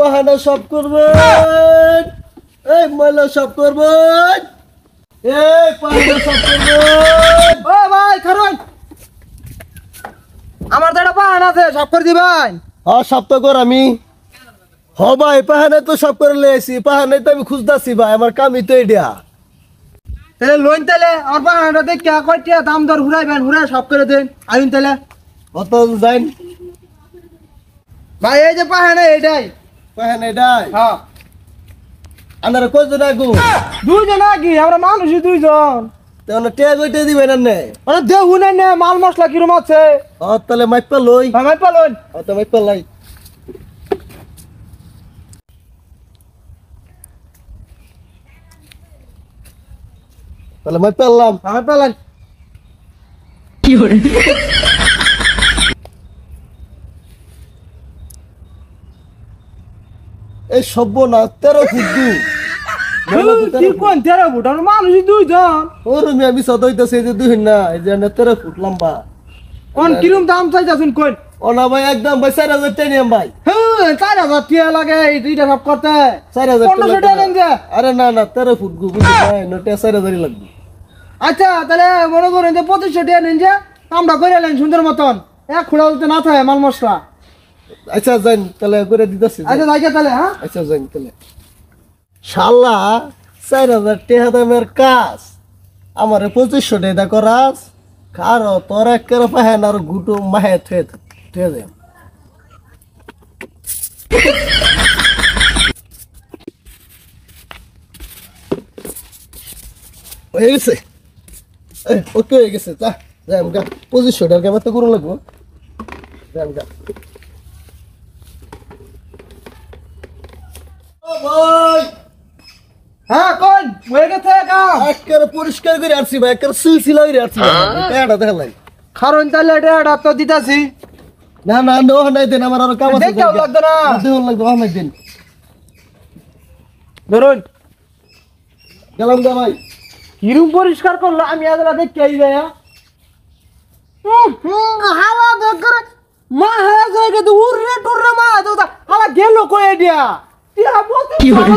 পাহাড়া সব করবেন, এই ময়লা সব করবেন, এই পাহাড়া সব করবেন। ও ভাই খারুন, আমার তো একটা পাহাড় আছে, সব করে দিবেন। সব তো কর আমি। ভাই পাহাড়ে তো সব করে লেছি, পাহাড়ে তো আমি খুঁজতেছি ভাই, আমার কামই তো এটা। তাহলে লোন তাহলে আমার পাহাড়টা দেখে কয়টা দাম দর ঘুরাইবেন, ঘুরাই সব করে দেন আইন তাহলে। কত যাইন ভাই এই যে পাহাড়ে এটাই। পাহাড় এটাই হ্যাঁ আনার কয়জন আগু? দুইজন কি আমরা মানুষই দুইজন। তখন টেয়া কইতে দিবেন না? মানে দেহু নাই না, মাল মশলা কিরম আছে। তাহলে মাইপা লই। ভাই পালন তো মাইপা লাই। তাহলে মাইপা আনলাম। ভাই পালন এই সভ্য না 13 ফুট দু। কি কোন 13 ফুট, আমরা মানুষই দুইজন। ওরমি আমি সদাইতেছি যে দুই না, এই যে 13 ফুট লম্বা। কোন কিরম দাম চাইতাছেন কোন? ওনা ভাই একদম ভাই 4000 টাকা নিয়াম ভাই। হ্যাঁ 4000 টাকা লাগে এই দুইটা সব করতে। 4000 1500 টাকা দেন যে। আরে না না 13 ফুট গু বুঝি ভাই, নটা 4000 লাগবে। আচ্ছা তাহলে মনে করেন যে 2500 টাকা নেন যে, আমরা করে এলেন সুন্দর মতন, এক খুঁড়া বলতে না থাকে মাল মশলা। আচ্ছা যাইন তাহলে করে দিতেছি। আচ্ছা যাই তাহলে। হ্যাঁ আচ্ছা যাইন তাহলে। শালা 4000 টাকা দামের কাজ আমারে 2500 টাকা করাস, কারো তোর একের পাহেন আর গুটো মাহে থে দে। হয়ে গেছে, ওকে হয়ে গেছে। যা যাই আমগা 2500 টাকা আমার তো করুন লাগবো। যাই আমগা। ও ভাই হ্যাঁ কোন হয়ে গেছে কাম। একেবারে পরিষ্কার করে আসছি ভাই, একেবারে সিলসিলা করে আসছি এটা দেখালাই। কারণ তাহলে এটা তো দিতাছি। না না নো নাই দেন, আমার আরো কাম আছে। দেখতেও লাগতো না। দেখুন লাগতো অনেক দিন। ধরুন গেলাম গা ভাই। কিরম পরিষ্কার করলো, আমি আজলা দেখতে আই যায়। হাওয়া দেখরে মা হয়ে যায় কিন্তু উড়রে টুররে মা তো হাওয়া গেল কই দিয়া। টিয়া বলতে কি হলো?